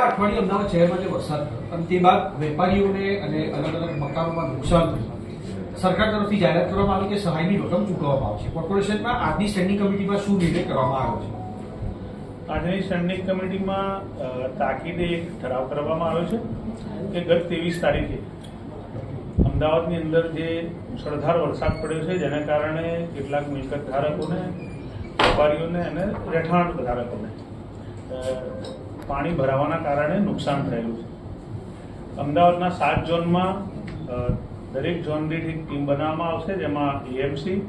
અઠવાડિયે અમદાવાદ શહેરમાં જે વરસાદ થયો અને તે બાદ વેપારીઓને અને અલગ અલગ મકાનોમાં નુકસાન થયું, સરકાર તરફથી જાહેરાત કરવામાં આવી કે સહાયની રકમ ચૂકવવામાં આવશે. કોર્પોરેશનમાં આજની સ્ટેન્ડિંગ કમિટીમાં શું નિર્ણય કરવામાં આવ્યો છે? આજની સ્ટેન્ડિંગ કમિટીમાં તાકીદે એક ઠરાવ કરવામાં આવ્યો છે કે ગત 23 તારીખે અમદાવાદની અંદર જે મુશળધાર વરસાદ પડ્યો છે, જેને કારણે કેટલાક મિલકત ધારકોને, વેપારીઓને અને રહેઠાણ ધારકોને પાણી ભરાવાના કારણે નુકસાન થયેલું છે. અમદાવાદના 7 ઝોનમાં દરેક ઝોન દીઠ એક ટીમ બનાવવામાં આવશે, જેમાં એએમસી,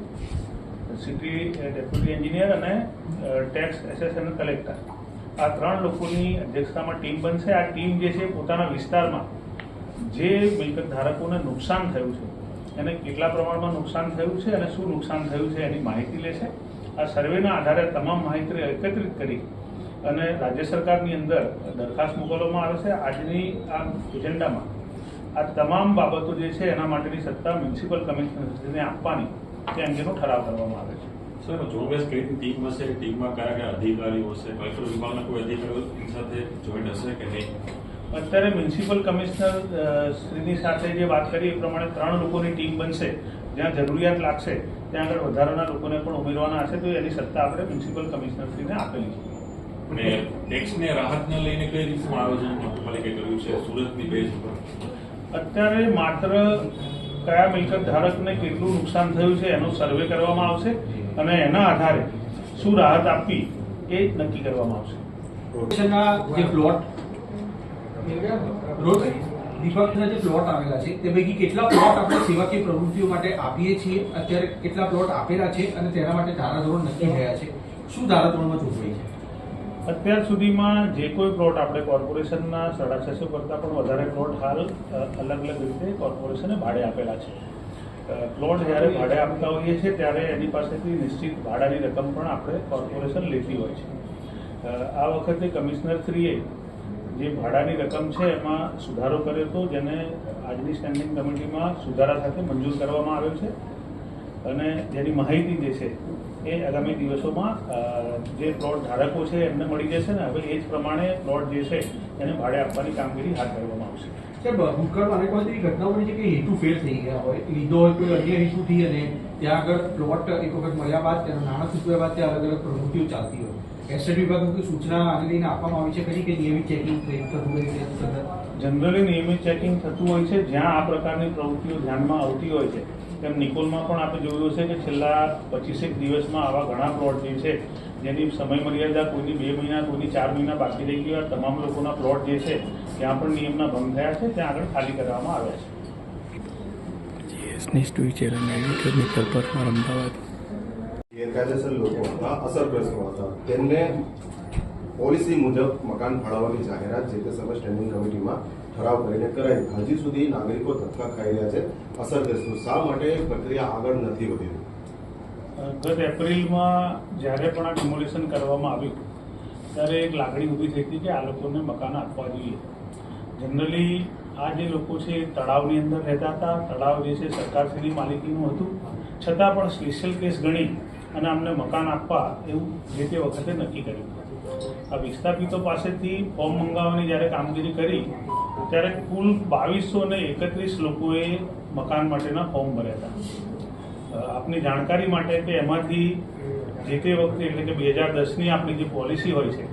સિટી ડેપ્યુટી એન્જિનિયર અને ટેક્સ એસેસન કલેક્ટર, આ 3 લોકોની અધ્યક્ષતામાં ટીમ બનશે. આ ટીમ જે છે પોતાના વિસ્તારમાં જે મિલકત ધારકોને નુકસાન થયું છે, એને કેટલા પ્રમાણમાં નુકસાન થયું છે અને શું નુકસાન થયું છે એની માહિતી લેશે. આ સર્વેના આધારે તમામ માહિતી એકત્રિત કરી અને રાજ્ય સરકારની અંદર દરખાસ્ત મોકલવામાં આવે છે. આજની આ એજન્ડામાં આ તમામ બાબતો જે છે એના માટેની સત્તા મ્યુનિસિપલ કમિશનરને આપવાની તે અંગેનો ઠરાવ કરવામાં આવે છે. સર, ઝુંબેશ કઈ ટીમ હશે? ટીમમાં કયા કયા અધિકારીઓ હશે? કલેક્ટર વિભાગના કોઈ અધિકારીઓ સાથે જોઈન્ટ હશે કે નહીં? અત્યારે મ્યુનિસિપલ કમિશનર શ્રીની સાથે જે વાત કરી એ પ્રમાણે 3 લોકોની ટીમ બનશે. જ્યાં જરૂરિયાત લાગશે ત્યાં આગળ વધારાના લોકોને પણ ઉમેરવાના હશે, તો એની સત્તા આપણે મ્યુનિસિપલ કમિશનરશ્રીને આપેલી છે. અને ટેક્સને રાહતને લઈને કઈ રીતનું આયોજન મહાનગરપાલિકાએ કર્યું છે સુરતની બેઝ ઉપર? અત્યારે માત્ર કયા મિલકત ધારકને કેટલું નુકસાન થયું છે એનો સર્વે કરવામાં આવશે અને એના આધારે શું રાહત આપવી એ નક્કી કરવામાં આવશે. કોર્પોરેશનના જે પ્લોટ વિભાગના જે પ્લોટ આવેલા છે તે પૈકી કેટલા પ્લોટ આપણે સેવાકીય પ્રવૃત્તિઓ માટે આપીએ છીએ, અત્યારે કેટલા પ્લોટ આપેલા છે અને તેના માટે ધારાધોરણ નક્કી થયા છે, શું ધારાધોરણમાં જોગવાઈ છે? અત્યાર સુધીમાં જે કોઈ પ્લોટ આપણે કોર્પોરેશનના 650 કરતાં પણ વધારે પ્લોટ હાલ અલગ અલગ રીતે કોર્પોરેશને ભાડે આપેલા છે. પ્લોટ જ્યારે ભાડે આપતા હોઈએ છીએ ત્યારે એની પાસેથી નિશ્ચિત ભાડાની રકમ પણ આપણે કોર્પોરેશન લેતી હોય છે. આ વખતે કમિશનરશ્રીએ જે ભાડાની રકમ છે એમાં સુધારો કર્યો હતો, જેને આજની સ્ટેન્ડિંગ કમિટીમાં સુધારા સાથે મંજૂર કરવામાં આવ્યો છે અને જેની માહિતી જે છે એ આગામી દિવસોમાં જે પ્લોટ ધારકો છે એમને મળી જશે ને હવે એ જ પ્રમાણે પ્લોટ જે છે એને ભાડે આપવાની કામગીરી હાથ ધરવામાં આવશે. ભૂતકાળમાં અનેક વખત એવી ઘટનાઓ બની છે કે હેતુ ફેર થઈ ગયા હોય, લીધો હોય કોઈ અન્ય હેતુથી અને ત્યાં આગળ પ્લોટ એક વખત મળ્યા બાદ તેના નાણાં ચૂકવ્યા બાદ ત્યાં અલગ અલગ પ્રવૃત્તિઓ ચાલતી હોય. એસ્ટેટ વિભાગની કોઈ સૂચના આને લઈને આપવામાં આવી છે ખરી કે નિયમિત ચેકિંગ થતું હોય? જનરલી નિયમિત ચેકિંગ થતું હોય છે. જ્યાં આ પ્રકારની પ્રવૃત્તિઓ ધ્યાનમાં આવતી હોય છે, તેમ નિકોલમાં પણ આપણે જોયું છે કે છેલ્લા 25 દિવસમાં આવા ઘણા પ્લોટ જે છે જેની સમય મર્યાદા કોઈની 2 મહિના, કોઈની 4 મહિના બાકી રહી ગયા, તમામ લોકોના પ્લોટ જે છે ત્યાં પણ નિયમના ભંગ થયા છે, ત્યાં આગળ ખાલી કરવામાં આવ્યા છે. ગેરકાયદેસર લોકો હતા, અસરગ્રસ્તો હતા, તેમને પોલિસી મુજબ મકાન ફાળવવાની જાહેરાત જે તે સમય સ્ટેન્ડિંગ કમિટીમાં ઠરાવ કરીને કરાઈ. હજી સુધી નાગરિકો ધક્કા ખાઈ રહ્યા છે. અસરગ્રસ્તો શા માટે પ્રક્રિયા આગળ નથી વધી રહી? ગત એપ્રિલમાં જ્યારે પણ આ ડિમોલિશન કરવામાં આવ્યું ત્યારે એક લાગણી ઊભી થઈ હતી કે આ લોકોને મકાન આપવા જોઈએ. જનરલી આ જે લોકો છે તળાવની અંદર રહેતા હતા, તળાવ જે છે સરકારશ્રીની માલિકીનું હતું, છતાં પણ સ્પેશિયલ કેસ ગણી અને અમને મકાન આપવા એવું જે તે વખતે નક્કી કર્યું. આ વિસ્થાપિતો પાસેથી ફોર્મ મંગાવવાની જ્યારે કામગીરી કરી ત્યારે કુલ 2231 લોકોએ મકાન માટેના ફોર્મ ભર્યા હતા. આપની જાણકારી માટે કે એમાંથી જે તે વખતે એટલે કે 2010ની આપણી જે પોલિસી હોય છે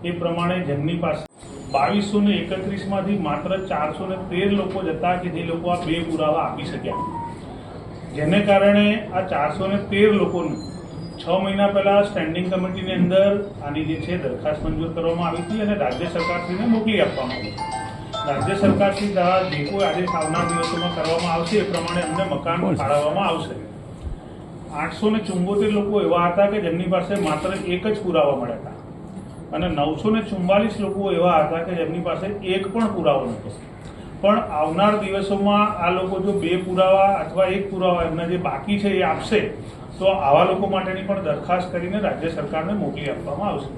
એ પ્રમાણે જેમની પાસે 2231માંથી માત્ર 413 લોકો જ હતા કે જે લોકો આ 2 પુરાવા આપી શક્યા, જેને કારણે આ 413 લોકોનું 6 મહિના પહેલા સ્ટેન્ડિંગ કમિટીની અંદર આની જે છે દરખાસ્ત મંજૂર કરવામાં આવી હતી અને રાજ્ય સરકારશ્રીને મોકલી આપવામાં આવી. રાજ્ય સરકારશ્રી દ્વારા જે કોઈ આજે આવનાર દિવસોમાં કરવામાં આવશે એ પ્રમાણે અમને મકાન ફાળવવામાં આવશે. 874 લોકો એવા હતા કે જેમની પાસે માત્ર એક જ પુરાવા મળ્યા હતા અને 944 લોકો એવા હતા કે જેમની પાસે એક પણ પુરાવો નહોતો. પણ આવનાર દિવસોમાં આ લોકો જો 2 પુરાવા અથવા 1 પુરાવા એમના જે બાકી છે એ આપશે તો આવા લોકો માટેની પણ દરખાસ્ત કરીને રાજ્ય સરકારને મોકલી આપવામાં આવશે.